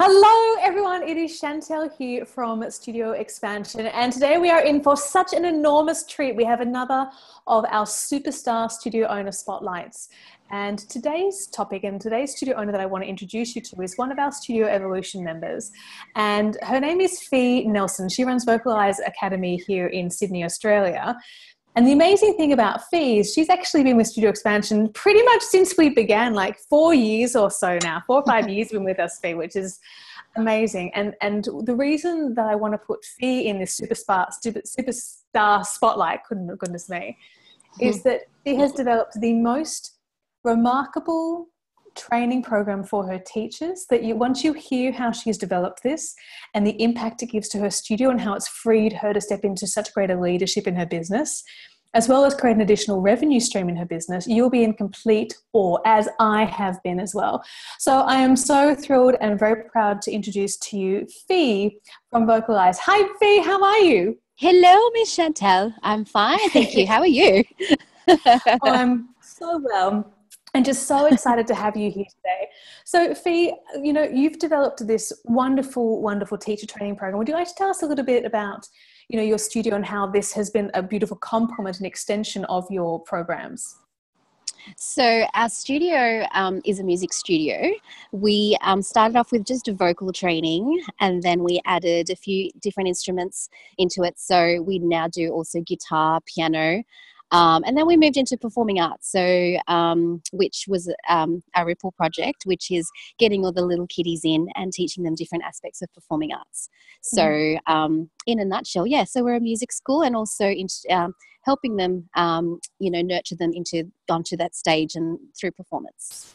Hello everyone, it is Chantel here from Studio Expansion, and today we are in for such an enormous treat. We have another of our superstar studio owner spotlights, and today's topic and today's studio owner that I want to introduce you to is one of our Studio Evolution members, and her name is Phi Nelson. She runs Vocalize Academy here in Sydney, Australia. And the amazing thing about Phi is she's actually been with Studio Expansion pretty much since we began, like 4 years or so now, 4 or 5 years been with us, Phi, which is amazing. And the reason that I want to put Phi in this superstar spotlight, goodness me, is that she has developed the most remarkable training program for her teachers that once you hear how she's developed this and the impact it gives to her studio and how it's freed her to step into such greater leadership in her business, as well as create an additional revenue stream in her business, you'll be in complete awe, as I have been as well. So I am so thrilled and very proud to introduce to you Phi from Vocalize. Hi Phi, how are you? Hello, Miss Chantel. I'm fine, thank you. How are you? I'm so well. And just so excited to have you here today. So Phi, you've developed this wonderful, wonderful teacher training program. Would you like to tell us a little bit about, your studio and how this has been a beautiful complement and extension of your programs? So our studio is a music studio. We started off with just a vocal training, and then we added a few different instruments into it. So we now do also guitar, piano, and then we moved into performing arts, which was our Ripple project, which is getting all the little kiddies in and teaching them different aspects of performing arts. So in a nutshell, so we're a music school, and also helping them, nurture them onto that stage and through performance.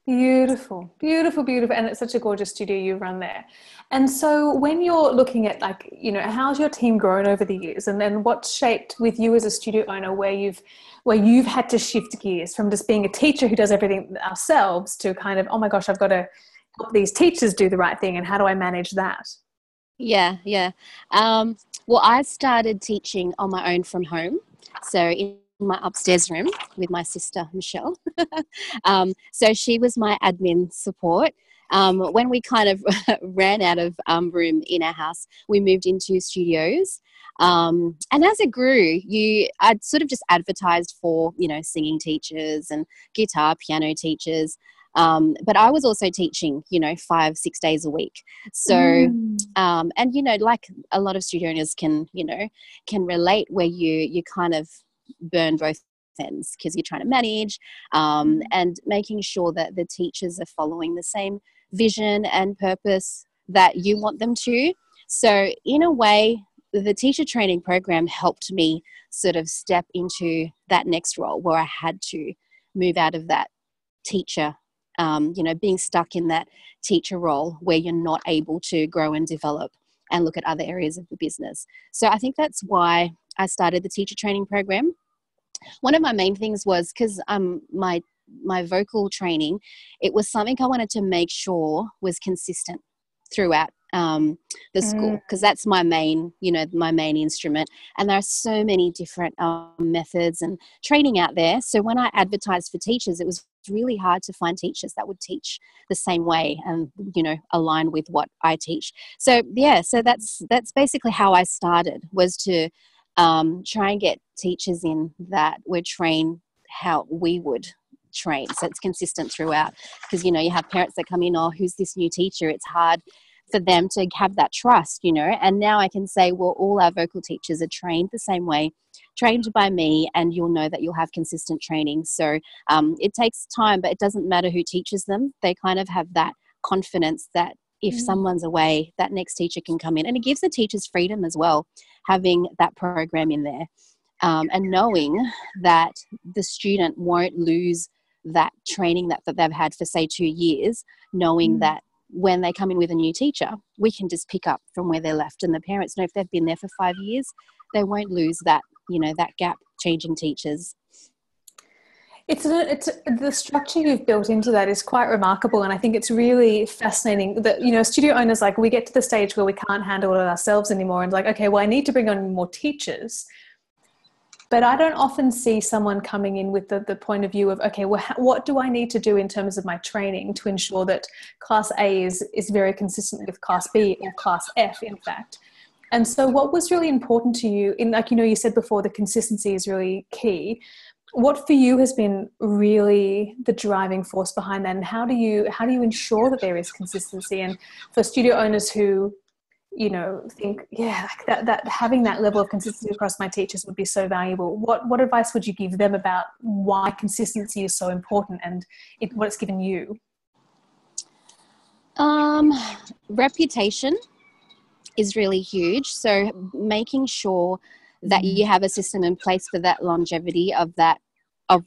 Beautiful, beautiful, beautiful. And it's such a gorgeous studio you run there. And so when you're looking at how's your team grown over the years, and then what's shaped with you as a studio owner where you've had to shift gears from just being a teacher who does everything ourselves to kind of, oh my gosh, I've got to help these teachers do the right thing, and how do I manage that? Yeah. Well, I started teaching on my own from home. So in my upstairs room with my sister, Michelle. So she was my admin support. When we kind of ran out of room in our house, we moved into studios. And as it grew, I'd sort of just advertised for, singing teachers and guitar, piano teachers. But I was also teaching, 5-6 days a week. So, and, like a lot of studio owners can relate, where you kind of burn both ends because you're trying to manage and making sure that the teachers are following the same vision and purpose that you want them to. So in a way, the teacher training program helped me sort of step into that next role where I had to move out of that teacher, being stuck in that teacher role where you're not able to grow and develop and look at other areas of the business. So I think that's why I started the teacher training program. One of my main things was because my vocal training, it was something I wanted to make sure was consistent throughout the school, because that's my main instrument. And there are so many different methods and training out there. So when I advertised for teachers, it was really hard to find teachers that would teach the same way and align with what I teach. So that's basically how I started, was to try and get teachers in that would train how we would train, so it's consistent throughout. Because you have parents that come in, oh, who's this new teacher? It's hard for them to have that trust, and now I can say, well, all our vocal teachers are trained the same way, trained by me, and you'll know that you'll have consistent training. So it takes time, but it doesn't matter who teaches them. They kind of have that confidence that if someone's away, that next teacher can come in. And it gives the teachers freedom as well, having that program in there, and knowing that the student won't lose that training that they've had for, say, 2 years, knowing that when they come in with a new teacher, we can just pick up from where they're left. And the parents know if they've been there for 5 years, they won't lose that, that gap changing teachers. It's the structure you've built into that is quite remarkable, and I think it's really fascinating that studio owners, like, we get to the stage where we can't handle it ourselves anymore, and like, okay, well, I need to bring on more teachers. But I don't often see someone coming in with the point of view of, okay, well, what do I need to do in terms of my training to ensure that class A is very consistent with class B or class F, in fact. And so what was really important to you in, like, you said before, the consistency is really key. What for you has been really the driving force behind that? And how do you ensure that there is consistency? And for studio owners who, think, yeah, like that having that level of consistency across my teachers would be so valuable. What advice would you give them about why consistency is so important and what it's given you? Reputation is really huge. So making sure that you have a system in place for that longevity of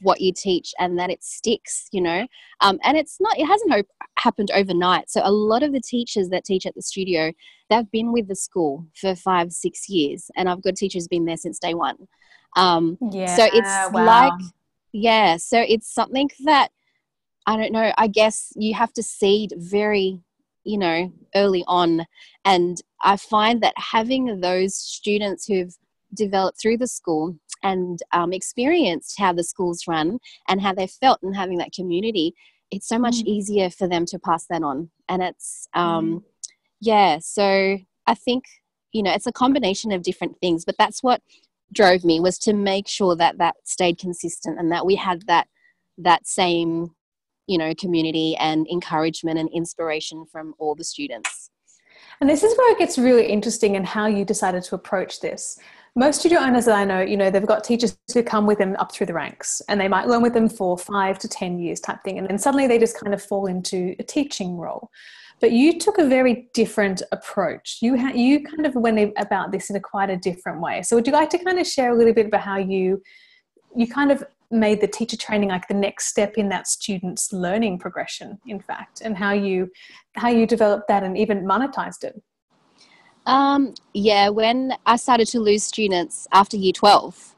what you teach and that it sticks, and it hasn't happened overnight. So a lot of the teachers that teach at the studio, they've been with the school for 5-6 years, and I've got teachers who've been there since day one. So it's so it's something that, I don't know, I guess you have to seed very, early on. And I find that having those students who've developed through the school and experienced how the schools run and how they felt and having that community, it's so much easier for them to pass that on. And it's, so I think, it's a combination of different things, but that's what drove me, was to make sure that stayed consistent and that we had that same, community and encouragement and inspiration from all the students. And this is where it gets really interesting in how you decided to approach this. Most studio owners that I know, they've got teachers who come with them up through the ranks, and they might learn with them for 5 to 10 years type thing. And then suddenly they just kind of fall into a teaching role. But you took a very different approach. You kind of went about this in quite a different way. So would you like to kind of share a little bit about how you kind of made the teacher training like the next step in that student's learning progression, in fact, and how you developed that and even monetized it? When I started to lose students after year 12,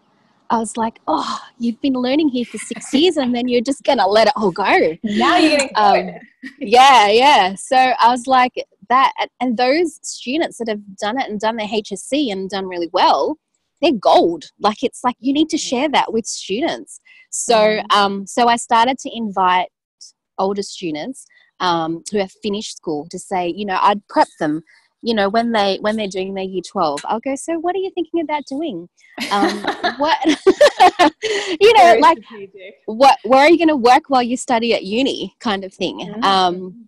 I was like, oh, you've been learning here for 6 years and then you're just going to let it all go. Now you're getting good. Yeah. So I was like that. And those students that have done it and done their HSC and done really well, they're gold. Like, it's like you need to share that with students. So so I started to invite older students who have finished school to say, I'd prep them, when they're doing their year 12. I'll go, so what are you thinking about doing? What where are you going to work while you study at uni, kind of thing.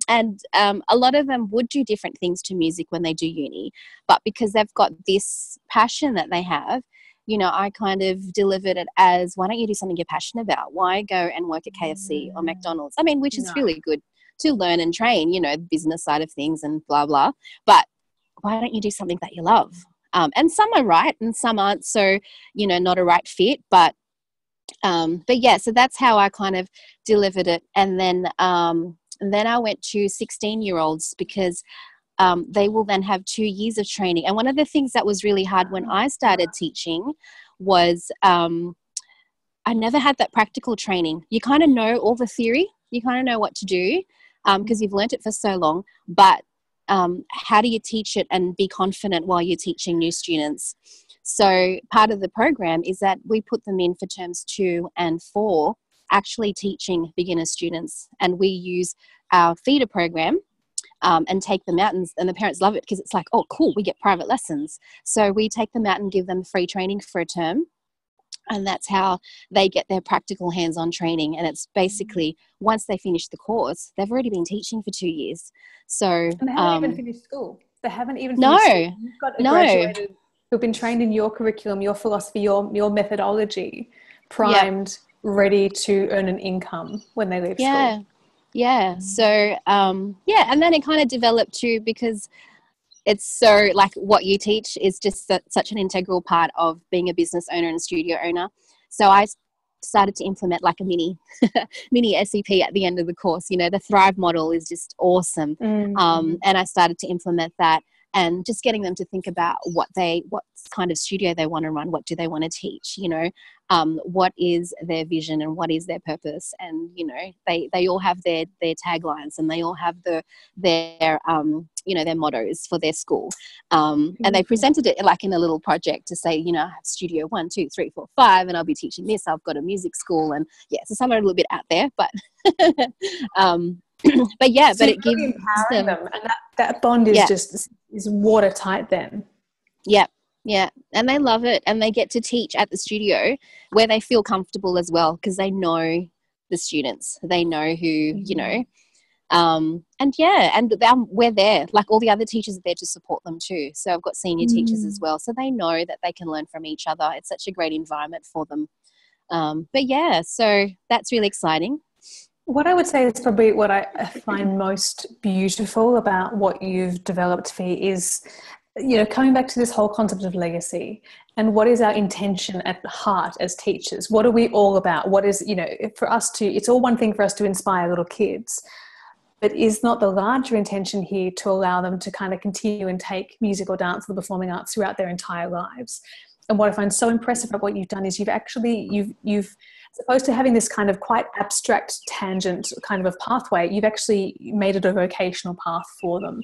And a lot of them would do different things to music when they do uni, but because they've got this passion that they have, I kind of delivered it as, why don't you do something you're passionate about? Why go and work at KFC or McDonald's? I mean, which is really good to learn and train, the business side of things and blah, blah. But why don't you do something that you love? And some are right and some aren't, so, not a right fit. But yeah, so that's how I kind of delivered it. And then I went to 16-year-olds because they will then have 2 years of training. And one of the things that was really hard when I started teaching was I never had that practical training. You kind of know all the theory. You kind of know what to do because you've learnt it for so long. But how do you teach it and be confident while you're teaching new students? So part of the program is that we put them in for terms 2 and 4, actually teaching beginner students. And we use our feeder program and take them out, and the parents love it because it's like, oh, cool, we get private lessons. So we take them out and give them free training for a term. And that's how they get their practical hands-on training. And it's basically, once they finish the course, they've already been teaching for 2 years. So and they haven't even finished school. They haven't even finished school. You've got a graduated who've been trained in your curriculum, your philosophy, your methodology, primed, ready to earn an income when they leave school. Yeah. So, and then it kind of developed too, because it's so, like, what you teach is just such an integral part of being a business owner and studio owner. So I started to implement like a mini SEP at the end of the course. The Thrive model is just awesome. And I started to implement that. and just getting them to think about what kind of studio they want to run, what do they want to teach, what is their vision and what is their purpose. And, they all have their taglines, and they all have their their mottos for their school. And they presented it like in a little project to say, I have studio 1, 2, 3, 4, 5, and I'll be teaching this. I've got a music school, and so some are a little bit out there, but but yeah, so but it gives empowering them, and that bond is is watertight then. Yeah, and they love it, and they get to teach at the studio where they feel comfortable as well, because they know the students, they know who, and we're there, like all the other teachers are there to support them too. So I've got senior teachers as well, so they know that they can learn from each other. It's such a great environment for them. So that's really exciting. What I would say is probably what I find most beautiful about what you've developed, Phi, is, coming back to this whole concept of legacy and what is our intention at heart as teachers. What are we all about? What is, for us it's all one thing for us to inspire little kids, but is not the larger intention here to allow them to kind of continue and take music or dance or the performing arts throughout their entire lives? And what I find so impressive about what you've done is you've as opposed to having this kind of quite abstract tangent kind of a pathway, you've actually made it a vocational path for them.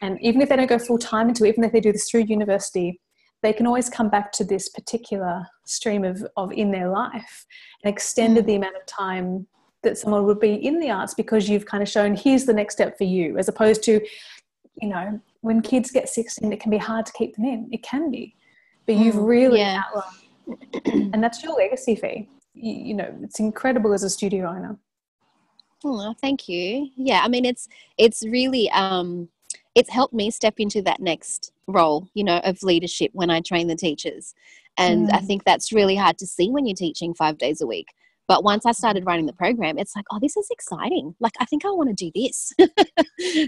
And even if they don't go full time into it, even if they do this through university, they can always come back to this particular stream of in their life, and extended the amount of time that someone would be in the arts, because you've kind of shown, here's the next step for you, as opposed to, when kids get 16, it can be hard to keep them in. It can be. But you've really outlined, and that's your legacy, Phi. It's incredible as a studio owner. Oh, thank you. Yeah, I mean, it's really it's helped me step into that next role, of leadership when I train the teachers. And I think that's really hard to see when you're teaching 5 days a week. But once I started running the program, it's like, oh, this is exciting. Like, I think I want to do this.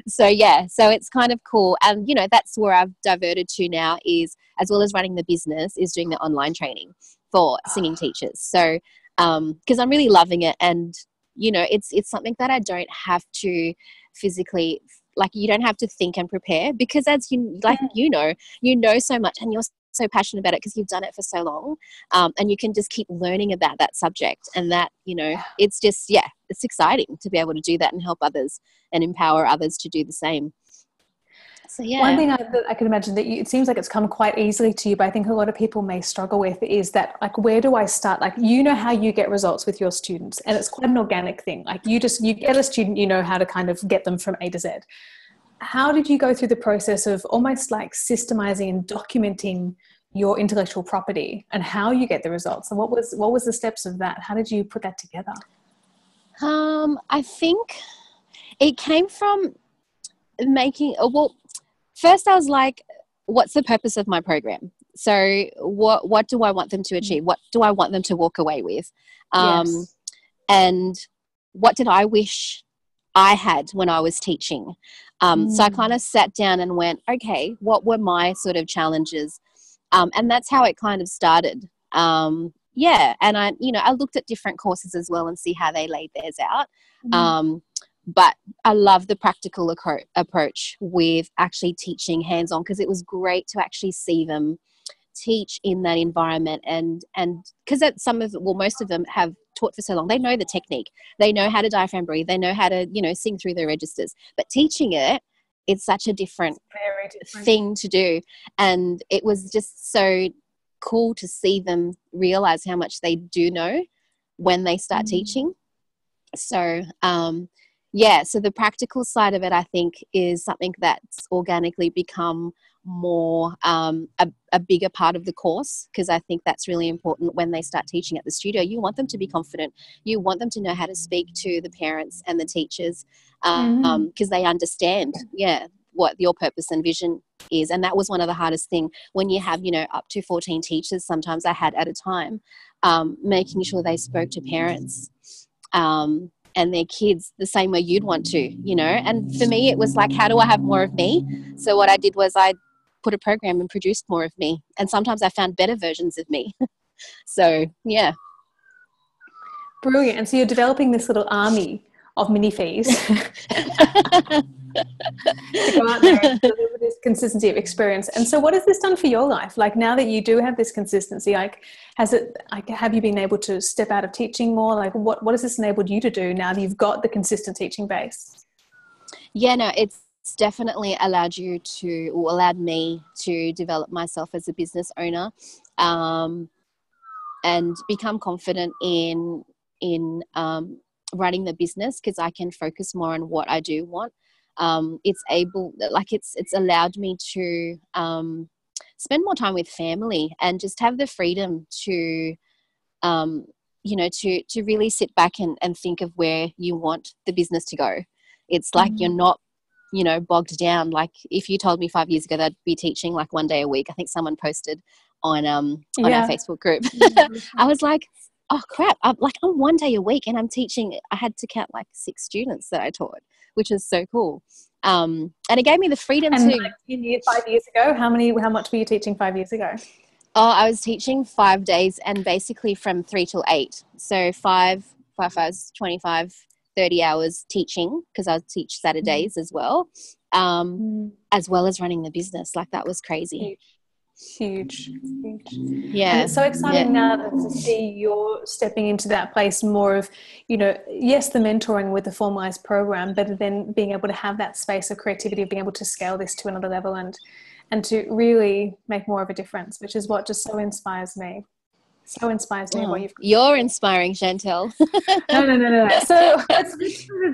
So it's kind of cool. And, that's where I've diverted to now, is, as well as running the business, is doing the online training for singing teachers. So, because I'm really loving it, and, it's something that I don't have to physically, like, you don't have to think and prepare, because as you know so much, and you're so passionate about it because you've done it for so long, and you can just keep learning about that subject, and that, it's just, it's exciting to be able to do that and help others and empower others to do the same. So, one thing I can imagine that it seems like it's come quite easily to you, but I think a lot of people may struggle with, is that, like, where do I start? Like, how you get results with your students, and it's quite an organic thing. Like, you get a student, how to kind of get them from A to Z. How did you go through the process of almost like systemizing and documenting your intellectual property and how you get the results? And what was the steps of that? How did you put that together? I think it came from first I was like, what's the purpose of my program? So what do I want them to achieve? What do I want them to walk away with? And what did I wish I had when I was teaching? So I kind of sat down and went, okay, what were my sort of challenges? And that's how it kind of started. And I looked at different courses as well and see how they laid theirs out. But I love the practical approach with actually teaching hands-on, because it was great to actually see them teach in that environment, and because most of them have taught for so long, they know the technique, they know how to diaphragm breathe, they know how to sing through their registers, but teaching it's such a different thing to do. And it was just so cool to see them realize how much they do know when they start teaching. So so the practical side of it, I think, is something that's organically become more a bigger part of the course, because I think that's really important when they start teaching at the studio. You want them to be confident. You want them to know how to speak to the parents and the teachers, because they understand, what your purpose and vision is. And that was one of the hardest thing when you have, up to 14 teachers, sometimes I had at a time, making sure they spoke to parents and their kids the same way you'd want to, and for me, it was like, how do I have more of me? So what I did was I put a program and produced more of me. And sometimes I found better versions of me. So, yeah. Brilliant. And so you're developing this little army of mini Phis to go out there and deliver this consistency of experience. And so what has this done for your life? Like now that you do have this consistency, like have you been able to step out of teaching more? Like what has this enabled you to do now that you've got the consistent teaching base? Yeah, no, it's definitely allowed me to develop myself as a business owner, and become confident in running the business, because I can focus more on what I do want. It's allowed me to spend more time with family and just have the freedom to to really sit back and think of where you want the business to go. It's like you're not bogged down. Like if you told me 5 years ago that I'd be teaching like 1 day a week, I think someone posted on our Facebook group. I was like, oh crap, I'm 1 day a week and I'm teaching. I had to count like 6 students that I taught, which is so cool. And it gave me the freedom to. Like 5 years ago, how much were you teaching 5 years ago? Oh, I was teaching 5 days and basically from 3 till 8. So 5 hours, 25, 30 hours teaching, because I would teach Saturdays as well, as well as running the business. Like that was crazy. Huge. Yeah. And it's so exciting now to see you're stepping into that place more of, yes, the mentoring with the formalized program, but then being able to have that space of creativity, of being able to scale this to another level and to really make more of a difference, which is what just so inspires me. So inspires me what you've got. You're inspiring, Chantel. No. So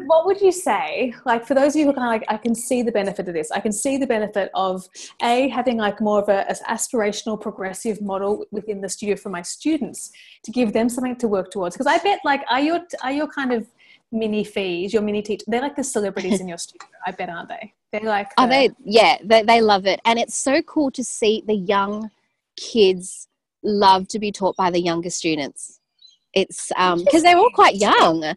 what would you say, like for those of you who are kind of like, I can see the benefit of this. I can see the benefit of having like more of an aspirational progressive model within the studio for my students to give them something to work towards. Because I bet like, are your kind of mini fees, your mini teach, they're like the celebrities in your studio, I bet, aren't they? They're like they love it. And it's so cool to see the young kids love to be taught by the younger students. It's because they're all quite young.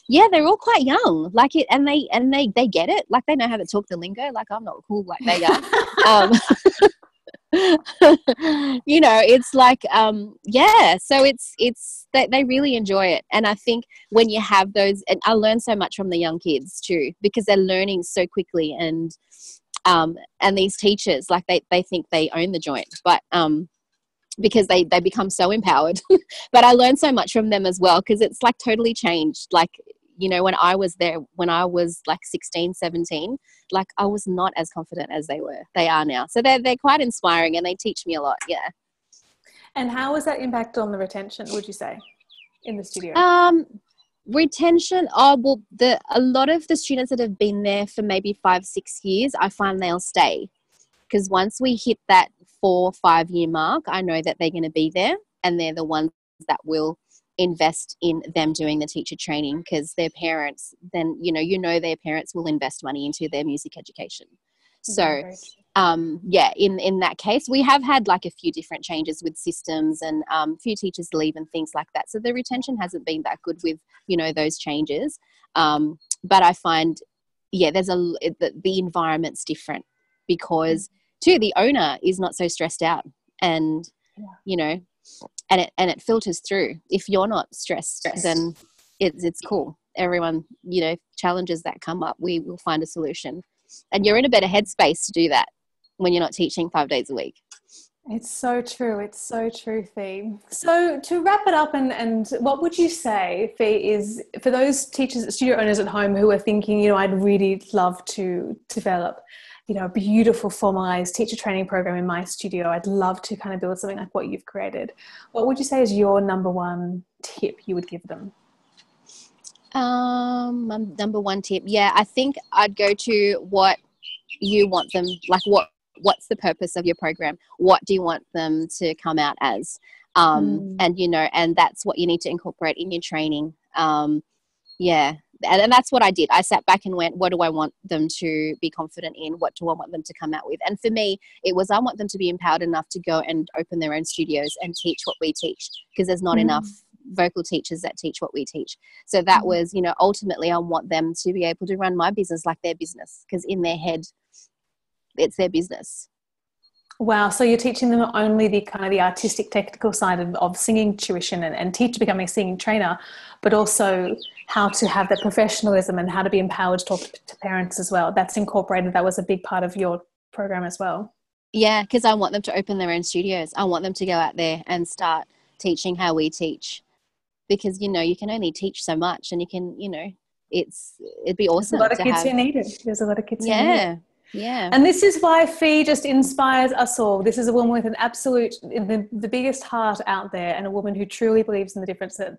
Yeah, they're all quite young. Like it, and they get it. Like they know how to talk the lingo. Like I'm not cool like they are. It's like so it's they really enjoy it. And I think when you have those, and I learn so much from the young kids too, because they're learning so quickly, and these teachers, like they think they own the joint, but because they become so empowered. But I learned so much from them as well, because it's like totally changed. Like, when I was there, when I was like 16, 17, like I was not as confident as they are now. So they're quite inspiring and they teach me a lot. Yeah. And how was that impact on the retention, would you say, in the studio? Retention, a lot of the students that have been there for maybe 5-6 years, I find they'll stay. Because once we hit that 4-5 year mark, I know that they're going to be there, and they're the ones that will invest in them doing the teacher training, because their parents then, their parents will invest money into their music education. So, in that case, we have had like a few different changes with systems and a few teachers leave and things like that. So the retention hasn't been that good with, those changes. But I find, the environment's different, because too, the owner is not so stressed out, and and it filters through. If you're not stressed, then it's cool. Everyone, challenges that come up, we will find a solution, and you're in a better headspace to do that when you're not teaching 5 days a week. It's so true. It's so true, Phi. So to wrap it up, and what would you say, Phi, is for those teachers, studio owners at home who are thinking, I'd really love to develop a beautiful formalized teacher training program in my studio. I'd love to kind of build something like what you've created. What would you say is your number one tip you would give them? My number one tip. Yeah, I think I'd go to what you want them, like what's the purpose of your program? What do you want them to come out as? And that's what you need to incorporate in your training. And that's what I did. I sat back and went, what do I want them to be confident in? What do I want them to come out with? And for me, it was, I want them to be empowered enough to go and open their own studios and teach what we teach, because there's not enough vocal teachers that teach what we teach. So that was, ultimately I want them to be able to run my business like their business, because in their head, it's their business. Wow. So you're teaching them not only the kind of the artistic technical side of singing tuition and becoming a singing trainer, but also how to have that professionalism and how to be empowered to talk to parents as well. That's incorporated. That was a big part of your program as well. Yeah, because I want them to open their own studios. I want them to go out there and start teaching how we teach, because, you know, you can only teach so much, and you can, you know, it'd be awesome. There's a lot of to kids have. who need it. There's a lot of kids who need it. Yeah, yeah. And this is why Phi just inspires us all. This is a woman with an absolute, the biggest heart out there, and a woman who truly believes in the difference that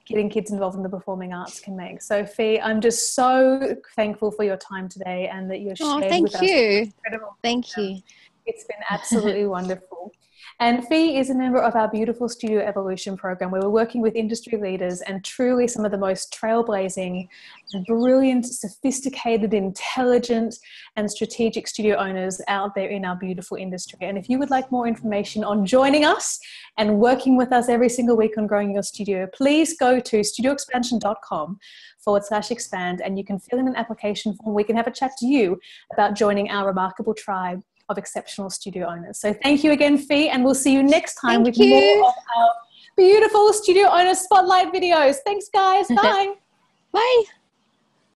getting kids involved in the performing arts can make. So Phi, I'm just so thankful for your time today, and that you're shared with us. Incredible. Thank you. It's been absolutely wonderful. And Phi is a member of our beautiful Studio Evolution program, where we're working with industry leaders and truly some of the most trailblazing, brilliant, sophisticated, intelligent, and strategic studio owners out there in our beautiful industry. And if you would like more information on joining us and working with us every single week on growing your studio, please go to studioexpansion.com/expand, and you can fill in an application form. We can have a chat to you about joining our remarkable tribe of exceptional studio owners. So thank you again, Phi, and we'll see you next time with more of our beautiful studio owner spotlight videos. Thanks, guys. Bye. Bye.